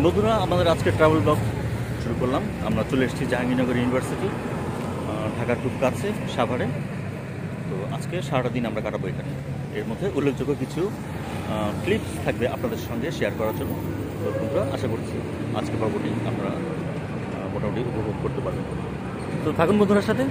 বন্ধুরা, আমাদের আজকে ট্রাভেল ব্লগ শুরু করলাম। আমরা চলে এসেছি জাহাঙ্গীরনগর ইউনিভার্সিটি, ঢাকার খুব কাছে, সাভারে। তো আজকে সারাটা দিন আমরা কাটাবো এখানে। এর মধ্যে উল্লেখযোগ্য কিছু ক্লিপস থাকবে আপনাদের সঙ্গে শেয়ার করার জন্য। তো বন্ধুরা, আশা করছি আজকে পর্বটি আপনারা মোটামুটি উপভোগ করতে পারবেন। তো থাকুন বন্ধুরার সাথে।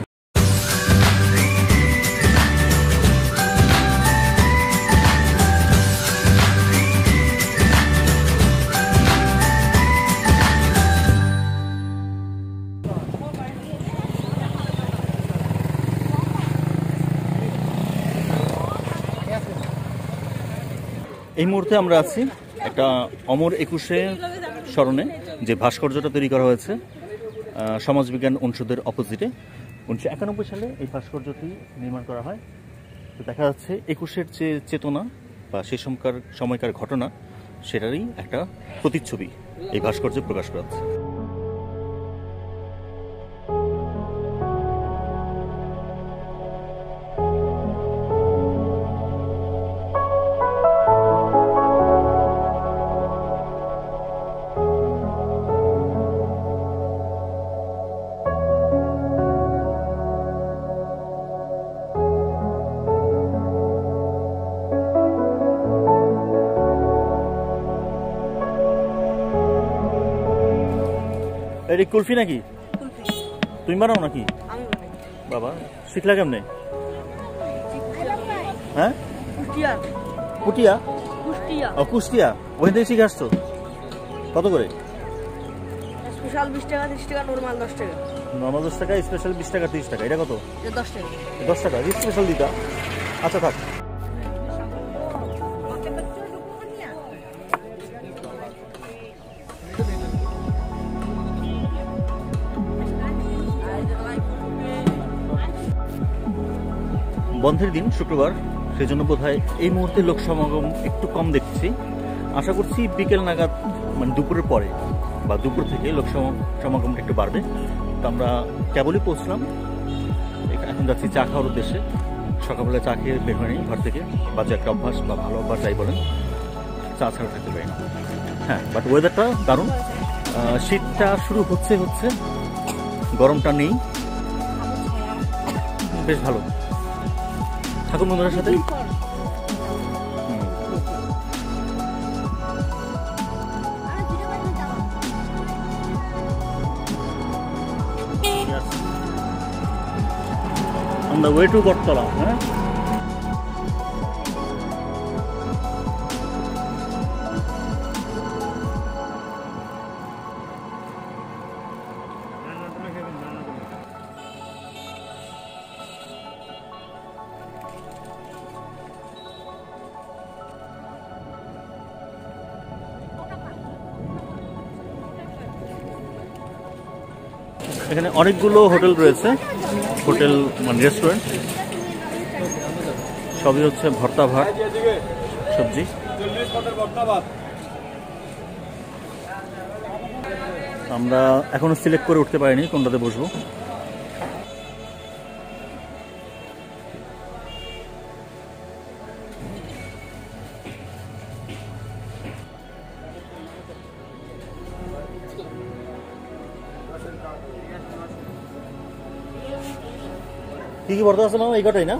এই মুহূর্তে আমরা আছি একটা অমর একুশে স্মরণে, যে ভাস্কর্যটা তৈরি করা হয়েছে সমাজবিজ্ঞান অনুষদের অপোজিটে। 1991 সালে এই ভাস্কর্যটি নির্মাণ করা হয়। তো দেখা যাচ্ছে 21-এর যে চেতনা বা সেই সময়কার ঘটনা, সেটারই একটা প্রতিচ্ছবি এই ভাস্কর্যে প্রকাশ করা হচ্ছে। এটা কুলফি নাকি? তুমি বানাও নাকি? বাবা, শিখলা কেমনে? হ্যাঁ, কুটিয়া কুষ্টিয়া, ওখান থেকে শিখে আসছো? কত করে? স্পেশাল 20 টাকা, 30 টাকা, নরমাল 10 টাকা। নরমাল 10 টাকা, স্পেশাল 20 টাকা, 30 টাকা। এটা কত? 10 টাকা। 10 টাকা স্পেশাল দিতা। আচ্ছা থাক। বন্ধের দিন শুক্রবার, সেজন্য বোধহয় এই মুহূর্তে লোক সমাগম একটু কম দেখছি। আশা করছি বিকেল নাগাদ, মানে দুপুরের পরে বা দুপুর থেকে লোক সমাগমটা একটু বাড়বে। তো আমরা কেবলই পৌঁছলাম, এখন যাচ্ছি চা খাওয়ার উদ্দেশ্যে। সকালবেলা চা খেয়ে বের হয়নি ঘর থেকে, বা যে একটা অভ্যাস বা ভালো অভ্যাস যাই বলেন, চা ছাড়া থাকতে পারি না। হ্যাঁ, বাট ওয়েদারটা দারুণ। শীতটা শুরু হচ্ছে, গরমটা নেই, বেশ ভালো। থাকুন বন্ধুদের সাথে। On the way to Kottala, হ্যাঁ? এখানে অনেকগুলো হোটেল রয়েছে, হোটেল মানে রেস্টুরেন্ট। সবই হচ্ছে ভর্তা ভাত সবজি। আমরা এখনো সিলেক্ট করে উঠতে পারিনি কোনটাতে বসবো। কি কি ভর্তা আছে মামা? এই কটাই না?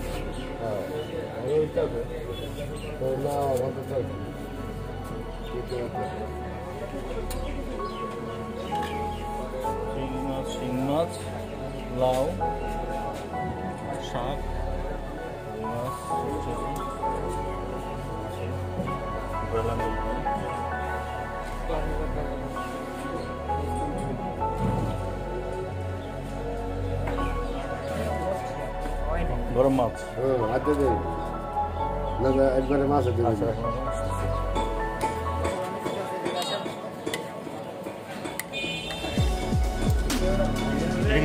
শিং মাছ, লাউ, শাক, মাছ, গরম মাছ, একবারে মাছ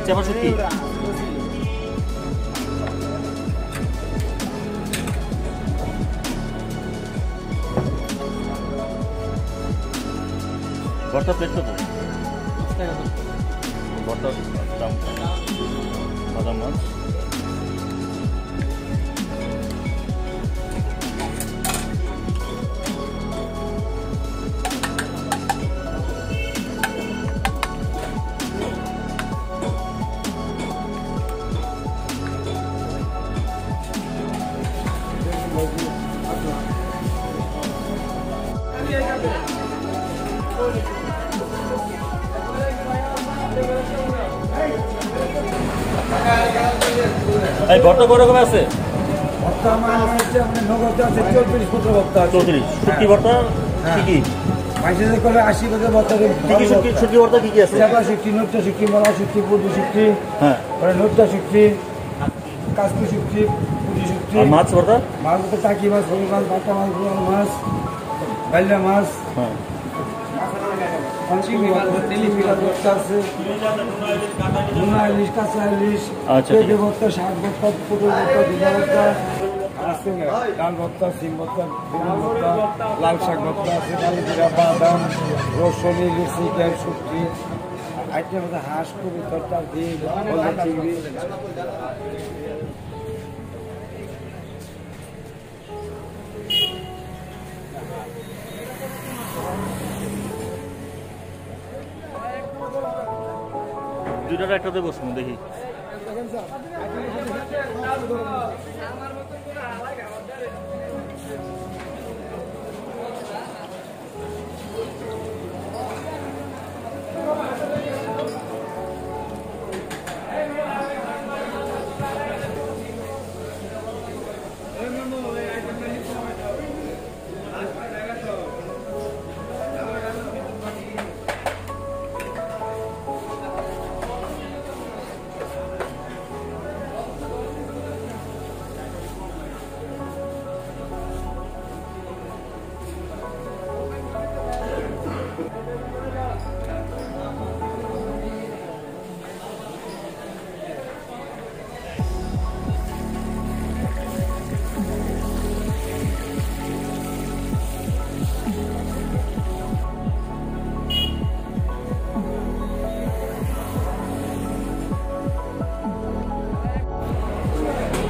চাপা সত্যি। ভর্তা প্লেট কত? ভর্তা দাম বাদাম মাছ। এই ভর্তা কত রকম আছে? ভর্তা আমার হচ্ছে আপনার নগদ আছে 34 ভর্তা আছে। 34 শুটকি ভর্তা কি কি? মাইসে করে 80 করে ভর্তা কি কি শুটকি ভর্তা কি কি আছে? চাপা শুটকি, নোটটা শুটকি, মলা শুটকি, পুটি শুটকি, হ্যাঁ, পরে নোটটা শুটকি, কাজকু শুটকি, পুটি শুটকি। আর মাছ ভর্তা? মাছ তো টাকি মাছ, হলুদ মাছ, বাটা মাছ, বোয়াল মাছ, বাইলা মাছ, হ্যাঁ, চিংড়ি মাছ, চিংড়ি মাছ ভর্তা আছে, নোনা ইলিশ, কাঁচা ইলিশ, আচ্ছা, পেঁপে ভর্তা, শাক ভর্তা, পটল ভর্তা, ভিজা ভর্তা, আছে ডাল ভর্তা, সিম ভর্তা, বেগুন ভর্তা, লাল শাক ভর্তা আছে, কালিজিরা, বাদাম, রসুন, ইলিশ, চিকেন, শুটকি, আইটেম আছে হাঁস, কবুতর, টার্কি, হলুদ চিংড়ি। দুইটার একটাতে বসবো দেখি।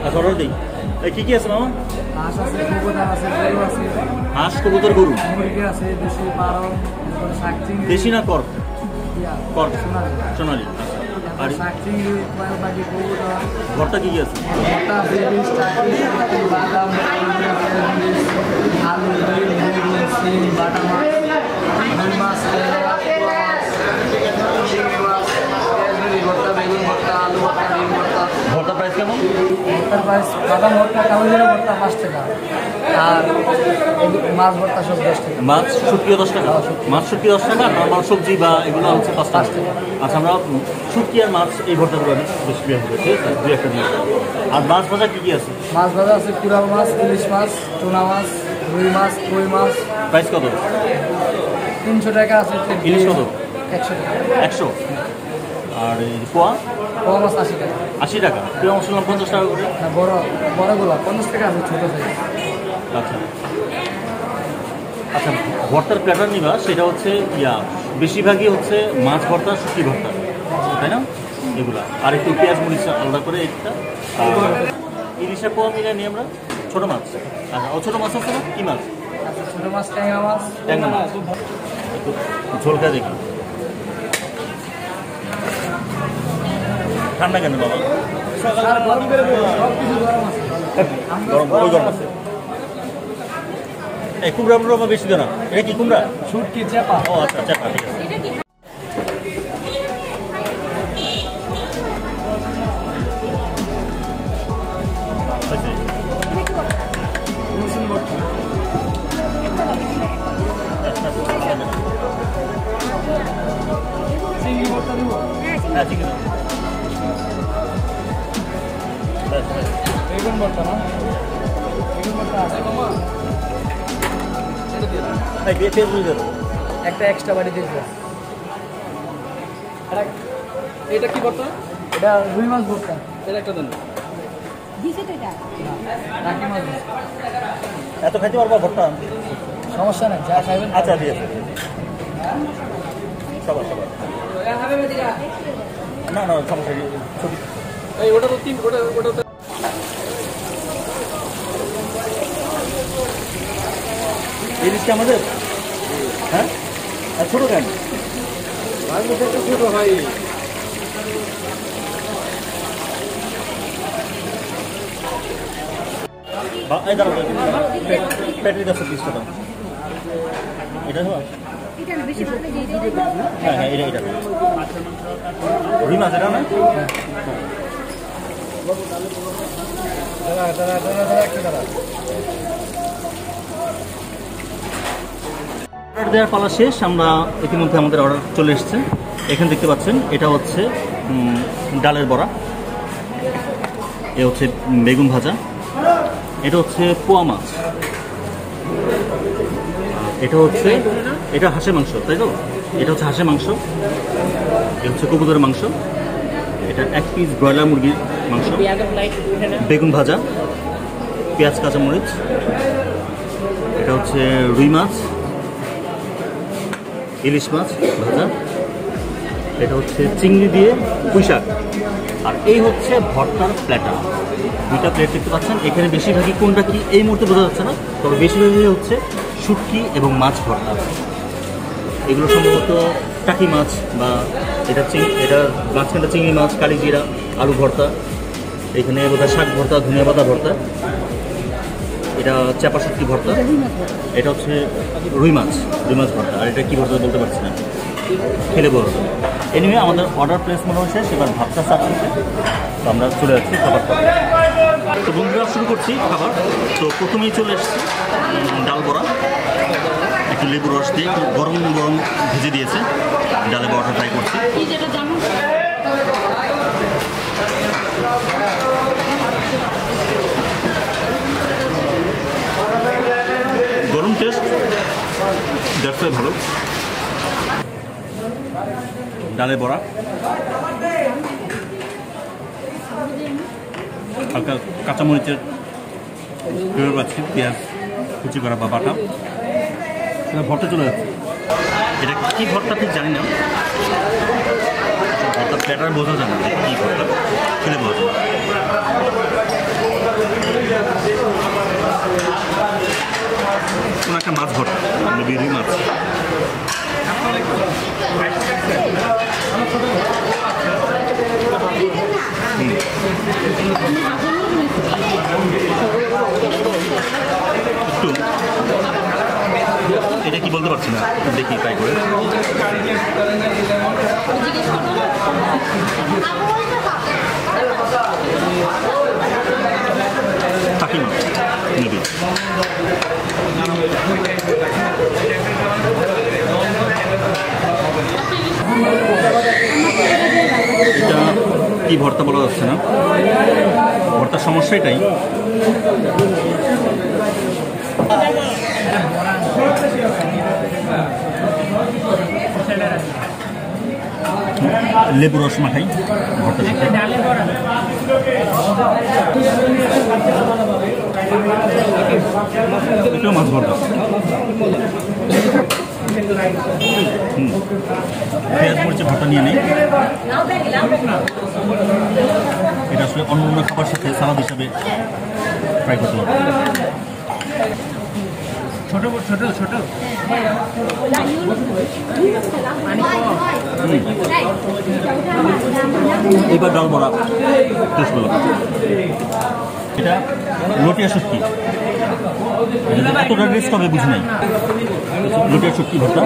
আচ্ছা, অর্ডার দিই। এই কি কি আছে মামা? হাঁস আছে, কবুতর আছে, গরু আছে, হাঁস, কবুতর, গরু। মুরগি আছে, দেশি পারং, তারপরে শাক চিংড়ি, দেশি না কর? কর, সোনালি, সোনালি। আর শাক চিংড়ি, কয়েল পাখি, কবুতর, ভর্তা কি কি আছে? ভর্তা আছে, ইলিশ, টাকি, শুটকি, বাদাম, ইলিশ, আলু, ডিম, বেগুন, সিম, বাটা মাছ, রুই মাছ, চিংড়ি মাছ, পেঁয়াজুরি ভর্তা, বেগুন ভর্তা, আলু ভর্তা, ডিম ভর্তা। ভর্তা প্রাইস কেমন? ভর্তার প্রাইস বাদাম ভর্তা, কালোজিরা ভর্তা 5 টাকা, আর মাছ ভর্তা সব 10 টাকা। মাছ শুটকিও 10 টাকা? মাছ শুটকি 10 টাকা, নর্মাল সবজি বা এগুলো হচ্ছে 5 টাকা। আচ্ছা, আমরা শুটকি আর মাছ এই ভর্তাগুলো বেশি বিয়ে হবে, ঠিক আছে? দুই একটা দিয়ে। আর মাছ ভাজা কি কি আছে? মাছ ভাজা আছে, কুড়াল মাছ, ইলিশ মাছ, টুনা মাছ, রুই মাছ, কই মাছ। প্রাইস কত? 300 টাকা আছে। ইলিশ কত? 100 টাকা। 100। আর এই পোয়া? পোয়া মাছ 80 টাকা। 80 টাকা। পেঁয়াজ মশলা 50 টাকা করে। না, বড়গুলা 50 টাকা আছে, ছোট সাইজ। আচ্ছা আচ্ছা, ভর্তার প্ল্যাটার নিবা সেটা হচ্ছে বেশিরভাগই হচ্ছে মাছ ভর্তা, শুটকি ভর্তা, তাই না? এগুলা আর একটু পেঁয়াজ মরিচ আলাদা করে একটা। ইলিশের পোয়া মিলে নিই আমরা। ছোটো মাছ, আচ্ছা, ছোটো মাছ আছে না? কি মাছ? আচ্ছা, ছোট মাছ, ট্যাংরা মাছ। ট্যাংরা মাছ। একটু ঝোলটা দেখি। ঠান্ডা কেন বাবা? আর গরম করে দেবো, সব কিছু গরম আছে। গরম, ওই গরম আছে। এই কুমড়া মুড়া বেশি দেনা। এটা কি কুমড়া? শুটকি, চেপা। ও আচ্ছা, চাপা, ঠিক আছে। রসুন ভর্তা। চিংড়ি ভর্তা দেবো। হ্যাঁ, ঠিক আছে। বেগুন ভর্তা না? বেগুন ভর্তা আছে মামা? একটা এক্সট্রা বাড়ি দিয়ে দিলাম। এটা কি ভর্তা? এটা রুই মাছ ভর্তা। এটা একটা দেন। টাকি মাছ দিছি। এত খাইতে পারবো ভর্তা? সমস্যা নেই, যা খাইবেন। আচ্ছা, ঠিক আছে। সবার না না, সমস্যা নেই। ছবি এই ওটা তো তিন, ওটা ইলিশটা আমাদের? হ্যাঁ, আর ছোটো কেন? ছোট ভাই। এই দাঁড়াও, ব্যাটারি 10 পিস টাকা। এটা হওয়া বেশি ভালো লাগে এইটাই। হ্যাঁ হ্যাঁ এটা রুই মাছ এটা না অর্ডার দেওয়ার পালা শেষ। আমরা ইতিমধ্যে আমাদের অর্ডার চলে এসেছে। এখানে দেখতে পাচ্ছেন এটা হচ্ছে ডালের বড়া, এ হচ্ছে বেগুন ভাজা, এটা হচ্ছে পোয়া মাছ, এটা হাঁসের মাংস, তাই তো? এটা হচ্ছে হাঁসের মাংস, এটা হচ্ছে কবুতরের মাংস, এটা 1 পিস ব্রয়লার মুরগির মাংস, বেগুন ভাজা, পেঁয়াজ কাঁচামরিচ, এটা হচ্ছে রুই মাছ, ইলিশ মাছ ভাজা, এটা হচ্ছে চিংড়ি দিয়ে পুঁই শাক, আর এই হচ্ছে ভর্তার প্ল্যাটার। 2টা প্লেট দেখতে পাচ্ছেন। এখানে বেশিরভাগই কোনটা কি এই মুহূর্তে বোঝা যাচ্ছে না, তবে বেশিরভাগই হচ্ছে শুটকি এবং মাছ ভর্তা। এগুলো সম্ভবত টাকি মাছ বা এটা মাঝখানটা চিংড়ি মাছ, কালিজিরা, আলু ভর্তা, এখানে বোধহয় শাক ভর্তা, ধনিয়া পাতা ভর্তা, এটা চাপা শুটকি ভর্তা, এটা হচ্ছে রুই মাছ ভর্তা, আর এটা কী ভর্তা বলতে পারছি না, খেলে বলতে। এনিওয়ে আমাদের অর্ডার প্লেস মনে হচ্ছে এবার ভাতটা সার্ভ করতে, তো আমরা চলে যাচ্ছি খাবার খাবার। তো বন্ধুরা শুরু করছি খাবার। তো প্রথমেই চলে এসেছি ডাল বড়া, একটু লেবু রস দিয়ে একটু গরম গরম ভেজে দিয়েছে। ডালে বড়াটা ট্রাই করছি। গরম টেস্ট, দেখতে ভালো। ডালে বড়া হালকা কাঁচামরিচের ফ্লেভার পাচ্ছি, পেঁয়াজ কুচি করা বা বাটা, এটা ভর্তা চলে যাচ্ছে। এটা কী ভর্তা ঠিক জানি না, ভর্তা প্যাটার বোঝা যাবে না কী ভর্তা, খেলে বোঝা যাবে। কোনো একটা মাছ ভর্তা, রুই মাছ। এটা কি বলতে পারছি না, দেখি ট্রাই করে। টাকি মাছ নেবি। এটা কি ভর্তা বলা যাচ্ছে না, ভর্তার সমস্যা এটাই। লেবু রস মাখাই ভর্তার সাথে। এটাও মাছ ভর্তা। পেঁয়াজ মরিচের ভর্তা নিয়ে নেই। এটা আসলে অন্য অন্য খাবার সাথে সালাদ হিসাবে ফ্রাই করতে হবে। ছোট ছোট ছোট এইবার ডাল বড়া টেস্ট করলাম। এটা লটিয়া শুটকি, এতটা টেস্ট হবে বুঝি নাই। লটিয়া শুটকি ভর্তা,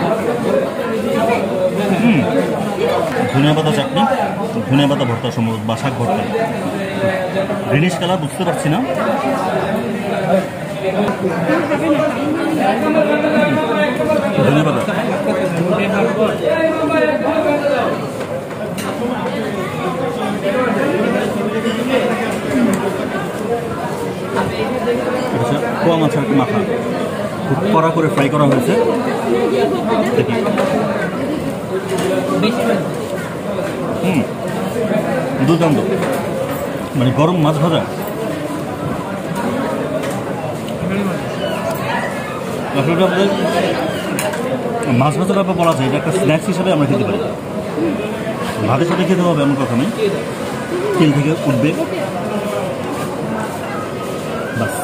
ধনিয়া পাতা চাটনি, ধনিয়া পাতা ভর্তা সম্ভবত বা শাক ভর্তা, গ্রিনিশ কালার বুঝতে পারছি না। ধনিয়া পাতা পোয়া মাছের মাথা খুব কড়া করে ফ্রাই করা হয়েছে। দেখি দুর্দান্ত, মানে গরম মাছ ভাজা। আসলে আমাদের মাছ ভাজা ব্যাপার বলা যায়, এটা একটা স্ন্যাক্স হিসাবে আমরা খেতে পারি। ভাতের সাথে খেতে হবে এমন কথা নেই, তেল থেকে উঠবে বাস।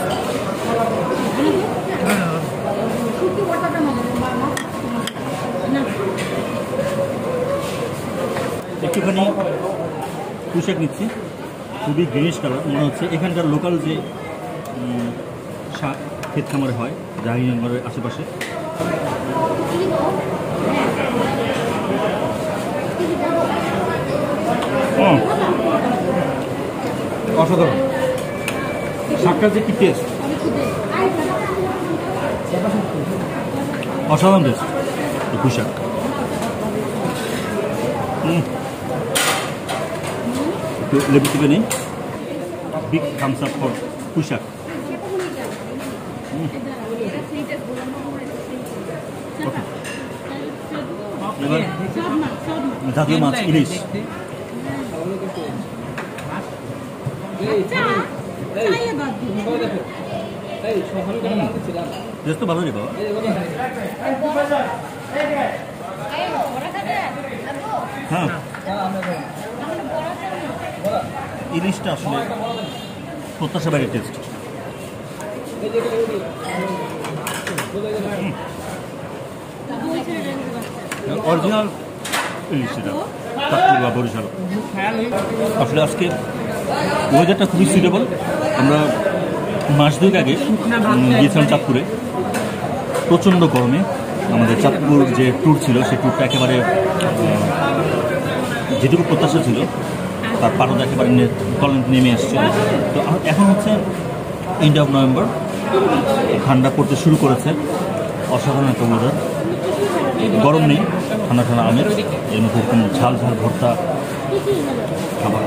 একটুখানি পুঁইশাক নিচ্ছি, খুবই গ্রিনিশ কালার মনে হচ্ছে। এখানকার লোকাল যে শাক ক্ষেত খামারে হয় জাহাঙ্গীরনগরের আশেপাশে, অসাধারণ। শাকটা যে কি টেস্ট, অসাধারণ টেস্ট পুঁই শাক। একটু লেবু চিপে নিই। বিগ থামস আপ ফর পুঁই শাক। এবার জাতীয় মাছ ইলিশ। টেস্ট তো ভালোই বাবা। হ্যাঁ, ইলিশটা আসলে প্রত্যাশা বাইরের টেস্ট। অরিজিনাল ইলিশ এটা, চাঁদপুর বা বরিশাল। আসলে আজকে ওয়েদারটা খুবই সুইটেবল। আমরা মাস দুয়েক আগে গিয়েছিলাম চাঁদপুরে, প্রচণ্ড গরমে। আমাদের চাঁদপুর যে ট্যুর ছিল সেই ট্যুরটা একেবারে যেটুকু প্রত্যাশা ছিল তার পারদ একেবারে নেমে আসছে। তো এখন হচ্ছে এন্ড অফ নভেম্বর, ঠান্ডা পড়তে শুরু করেছে। অসাধারণ একটা ওয়েদার, গরম নেই, ঠান্ডা ঠান্ডা আমের, এর মধ্যে এরকম ঝাল ঝাল ভর্তা খাবার,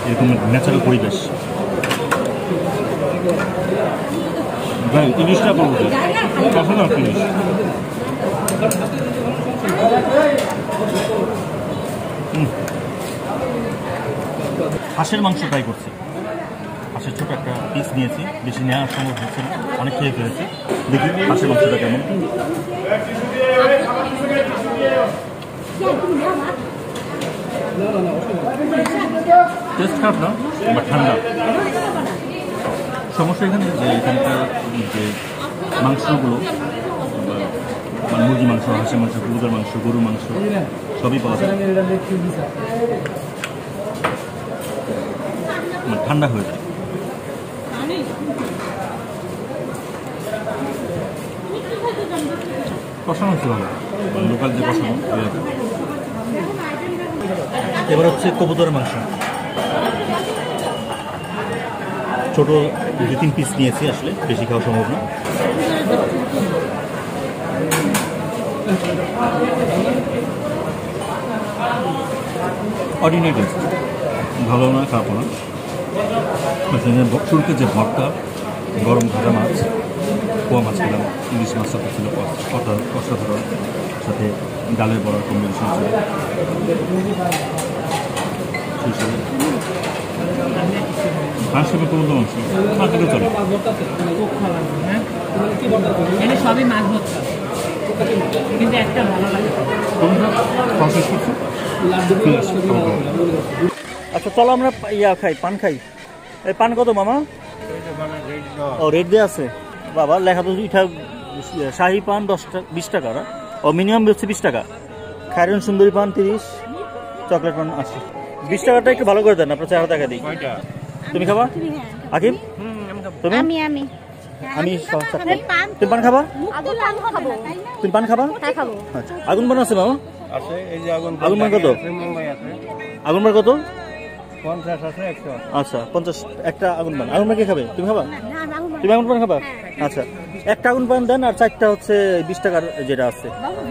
এরকম ন্যাচারাল পরিবেশ। ভাই ইলিশটা করবো, অসাধারণ ইলিশ। হাঁসের মাংস ট্রাই করছি। হাঁসের ছোট একটা পিস নিয়েছি, বেশি নেওয়া সম্ভব হচ্ছে না, অনেক খেয়ে ফেলেছি। দেখি হাঁসের মাংসটা কেমন। টেস্ট খারাপ না, বা ঠান্ডা। সমস্যা এখানে যে এখানকার যে মাংসগুলো, মানে মুরগি মাংস, হাঁসের মাংস, কুকুরের মাংস, গরুর মাংস সবই পাওয়া যায়, মানে ঠান্ডা হয়ে যায়। কষানো হচ্ছে ভালো, লোকাল যে কষানো। এবার হচ্ছে কবুতরের মাংস, ছোট 2-3 পিস নিয়েছি, আসলে বেশি খাওয়া সম্ভব না। অর্ডিনারি টেস্ট, ভালো না খারাপ না। শুরুতে যে ভর্তা, গরম ভাজা মাছ, পোয়া মাছ খেলাম, ইলিশ মাছ সাথে ছিল অসাধারণ, সাথে ডালের বড়ার কম্বিনেশন ছিল। হাঁস হবে কোনো মাংস মাথাকে চলে, সবই মাছ ভর্তা, কিন্তু একটা ভালো লাগে। আচ্ছা চলো আমরা খাই, পান খাই। এই পান কত মামা? ও রেট দিয়ে আছে বাবা, লেখা তো এটা শাহী পান 20 টাকা, ও মিনিমাম হচ্ছে 20 টাকা। খায়রন সুন্দরী পান 30, চকলেট পান 80। 20 টাকাটা একটু ভালো করে দেন, আপনার চেহারা দেখা দিই। তুমি খাবা? আকিম তুমি? আমি তুমি পান খাবা? তুমি পান খাবা? আচ্ছা, আগুন পান আছে মামা? আছে, এই যে আগুন পান কত? আগুন পান কত? 50 আছে, 100। আচ্ছা 50 একটা আগুন পান। আগুন পান কে খাবে? তুমি খাবা? তুমি আগুন পান খাবা? আচ্ছা একটা আগুন পান দেন, আর 4টা হচ্ছে 20 টাকার যেটা আছে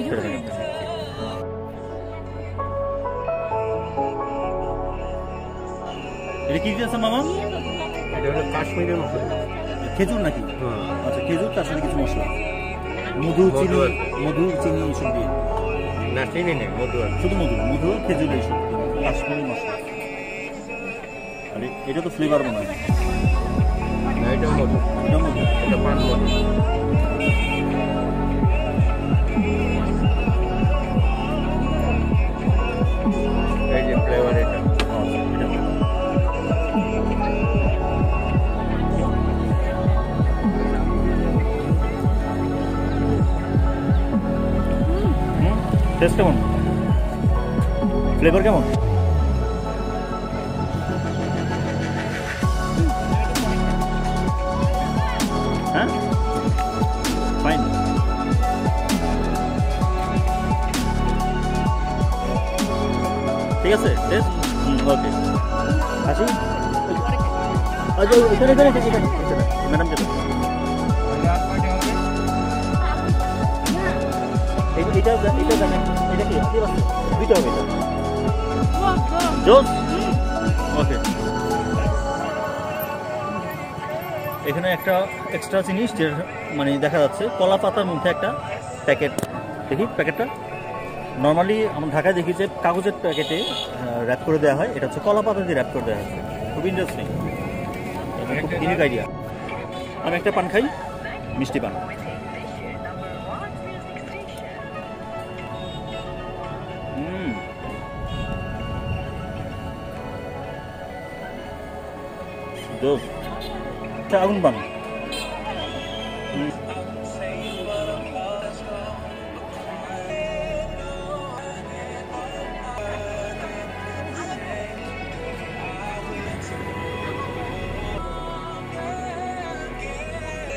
সেটা দেন। এটা কি দিয়েছে মামা? এটা হলো কাশ্মীরের মশলা। খেজুর নাকি? আচ্ছা খেজুর, তার সাথে কিছু মশলা, মধু, চিনি, মধু, চিনি এইসব দিয়ে। না চিনি নেই, মধু আছে, শুধু মধু, খেজুর এইসব কাশ্মীরি মশলা। আরে এটা তো ফ্লেভার মনে হয়। না এটা মধু, এটা মধু, এটা পান মধু। এই যে ফ্লেভার এটা। টেস্ট কেমন? ফ্লেভার কেমন? হ্যাঁ ফাইন। ঠিক আছে টেস্ট, ওকে আসি। আচ্ছা এখানে ম্যাডাম যেটা এটা জানেন এটা কি দুইটা হবে এটা জোস ওকে। এখানে একটা এক্সট্রা জিনিস যে মানে দেখা যাচ্ছে কলা পাতার মধ্যে একটা প্যাকেট, দেখি প্যাকেটটা নর্মালি আমরা ঢাকায় দেখি যে কাগজের প্যাকেটে র্যাপ করে দেওয়া হয়, এটা হচ্ছে কলা পাতা দিয়ে র্যাপ করে দেওয়া হয়েছে। খুব ইন্টারেস্টিং, খুব ইউনিক আইডিয়া। আমি একটা পান খাই, মিষ্টি পান। আগুন পান।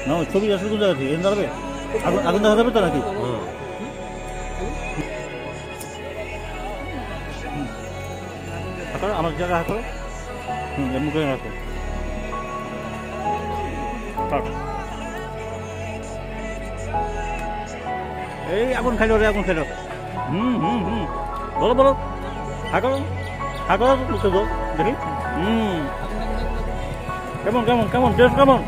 না ছবি আসলে কোন জায়গা থেকে দাঁড়াবে? আগুন দেখা যাবে তো নাকি? আমার জায়গা হাঁটো, মুখে রাখো। এই আগুন খাইল রে, আগুন খাইল। বলো বলো, হাঁকো হাঁকো, দেখি। কেমন কেমন কেমন টেস্ট কেমন?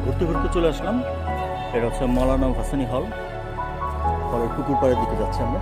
ঘুরতে ঘুরতে চলে আসলাম, এটা হচ্ছে মৌলানা ভাসানী হল। হলের পুকুর পাড়ের দিকে যাচ্ছি আমরা।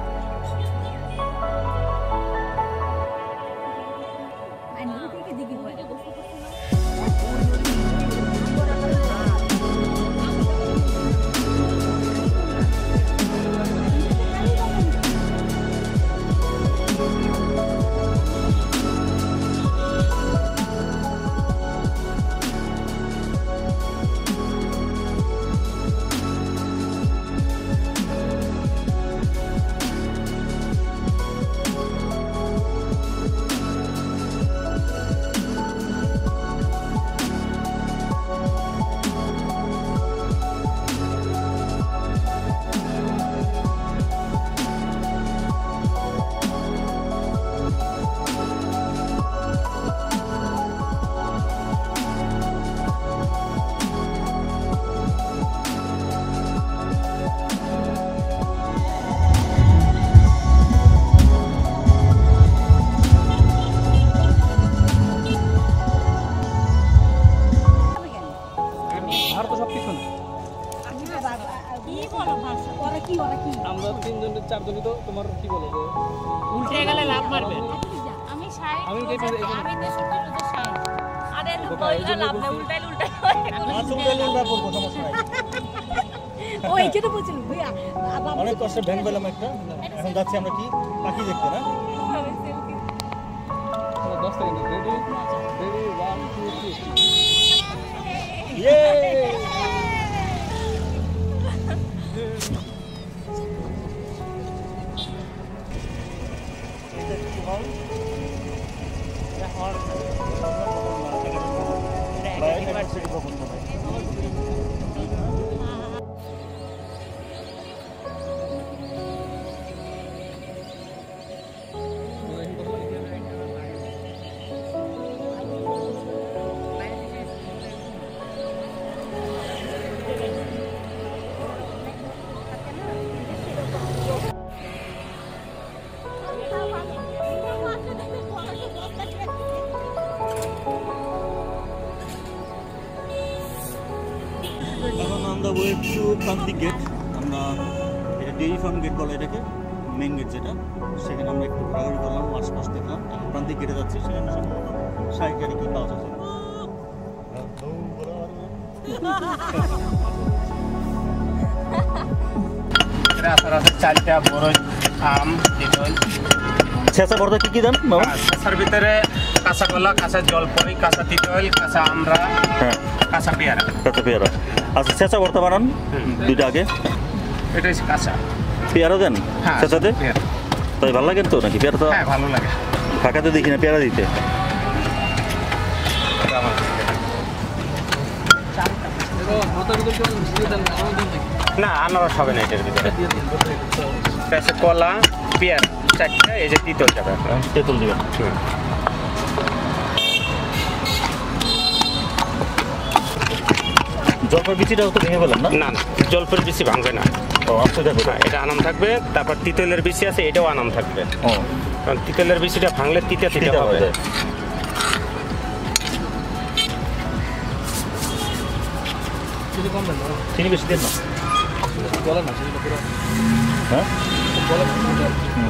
আমরা তিনজন চারজনই তো তোমার কি বলো উল্টে গেলে লাভ মারবে। আমি শাই আমি আমি দেশে তো শাই আরে বলটা লাভ না উল্টাইলে ও এই যে বলছিল ভাইয়া অনেক কষ্টে ভ্যান পেলাম একটা, এখন যাচ্ছি আমরা কি পাখি দেখতে না। 10 সেকেন্ড রেডি রেডি 1 2 3 ইয়ে এখন আমরা ওয়ে টু প্রান্তিক গেট, আমরা এটা ডেইরি ফার্ম গেট বলে এটাকে, মেন গেট যেটা, সেখানে আমরা একটু ঘোরাঘুরি করলাম, আশপাশ দেখলাম। এখন প্রান্তিক গেটে যাচ্ছি, সেখানে সম্ভবত শাড়ি টাড়ি কি পাওয়া যাচ্ছে। চালটা বড় আম ছেঁচা বর্দা কি কি দেন বাবা? ছেঁচার ভিতরে কাঁচা কলা, কাঁচা জলপাই, কাঁচা তিতল, কাঁচা আমরা, হ্যাঁ কাঁচা পেয়ারা। কাঁচা পেয়ারা। আচ্ছা ছেঁচা ভর্তা বানান দুইটা আগে, এটা হচ্ছে কাঁচা পেয়ারা দেন হ্যাঁ ছেঁচাতে? পেয়ারা। তাই ভালো লাগেন তো নাকি পেয়ারা? তো হ্যাঁ ভালো লাগে। ঢাকাতে দেখি না পেয়ারা দিতে। না আনারস হবে না এটার ভিতরে। এটা হচ্ছে কলা, পেয়ারা চারটা, এই যে তিতল যাবে। তেঁতুল দিবেন। জলপাই বিচিটাও তো ভেঙে পেলাম না? না না, জলপাইয়ের বিচি ভাঙবে না। ও আচ্ছা, দেখো এটা আনাম থাকবে। তারপর তিতলের বিচি আছে, এটাও আনাম থাকবে। ও কারণ তিতলের বিচিটা ভাঙলে তিতা তিতা হবে। চিনি বেশি দেন না, হ্যাঁ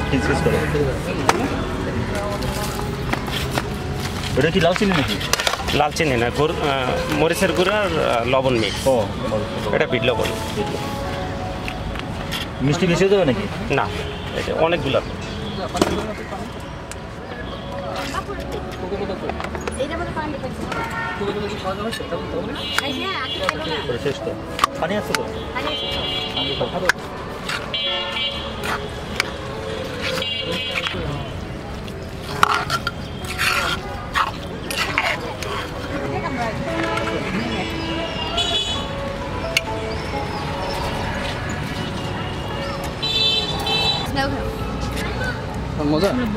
কিস করে। এটা কি লাল চিনি নাকি? লাল চিনি না, মরিচের গুঁড়া আর লবণ মিক্স। ও এটা বিট লবণ। মিষ্টি বেশি দেবে নাকি? না, এটা অনেকগুলো। শেষ তো পানি আছে তো?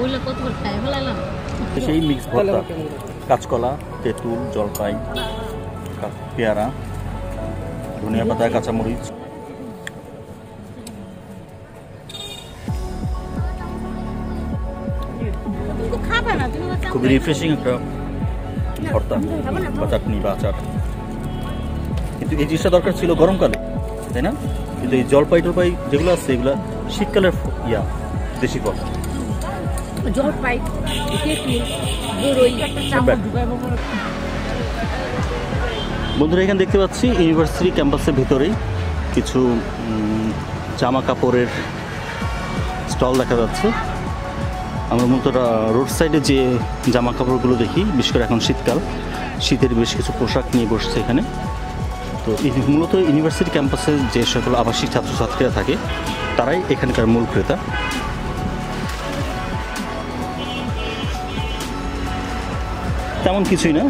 বললে কত করে খাই ফেলালাম। সেই মিক্স ভর্তা, কাঁচকলা, তেঁতুল, জলপাই, পেয়ারা, ধনিয়া পাতা, কাঁচামরিচ। তুমি খাবে না, তুমি খুবই রিফ্রেশিং একটা ভর্তা বা চাটনি বা আচার। কিন্তু এই জিনিসটা দরকার ছিল গরমকালে, তাই না? কিন্তু এই জলপাই টলপাই যেগুলো আছে এগুলো শীতকালের দেশি ফল। জলপাই, তেঁতুল, বড়ই, বন্ধুরা এখানে দেখতে পাচ্ছি ইউনিভার্সিটি ক্যাম্পাসের ভিতরেই কিছু জামা কাপড়ের স্টল দেখা যাচ্ছে। আমরা মূলত রোড সাইডে যে জামা কাপড়গুলো দেখি, বিশেষ করে এখন শীতকাল, শীতের বেশ কিছু পোশাক নিয়ে বসছে এখানে। তো মূলত ইউনিভার্সিটি ক্যাম্পাসে যে সকল আবাসিক ছাত্রছাত্রীরা থাকে তারাই এখানকার মূল ক্রেতা। তেমন কিছুই না,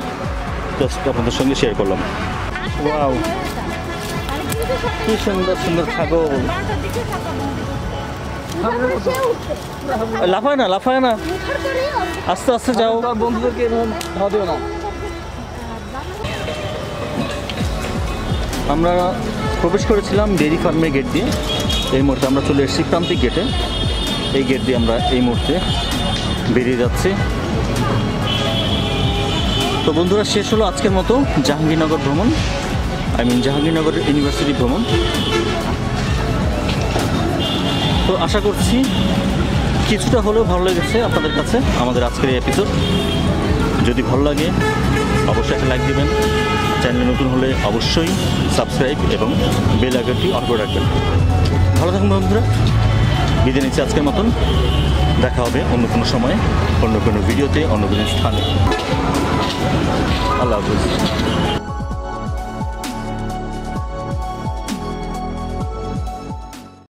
জাস্ট আপনাদের সঙ্গে শেয়ার করলাম। ওয়াও, কি সুন্দর সুন্দর ছাগল। লাফায় না, লাফায় না, আস্তে আস্তে যাও। বন্ধুদেরকে ধাওয়া দিও না। আমরা প্রবেশ করেছিলাম ডেইরি ফার্মের গেট দিয়ে। এই মুহূর্তে আমরা চলে এসেছি প্রান্তিক গেটে। এই গেট দিয়ে আমরা এই মুহূর্তে বেরিয়ে যাচ্ছি। তো বন্ধুরা, শেষ হলো আজকের মতো জাহাঙ্গীরনগর ভ্রমণ, জাহাঙ্গীরনগর ইউনিভার্সিটি ভ্রমণ। তো আশা করছি কিছুটা হলেও ভালো লেগেছে আপনাদের কাছে আমাদের আজকের এই এপিসোড। যদি ভালো লাগে অবশ্যই একটা লাইক দিবেন, চ্যানেলে নতুন হলে অবশ্যই সাবস্ক্রাইব এবং বেল আইকনটি অন করে রাখবেন। ভালো থাকুন বন্ধুরা, বিদায় নিচ্ছি আজকের মতন। দেখা হবে অন্য কোনো সময়ে, অন্য কোনো ভিডিওতে, অন্য কোনো স্থানে। আল্লাহ হাফিজ।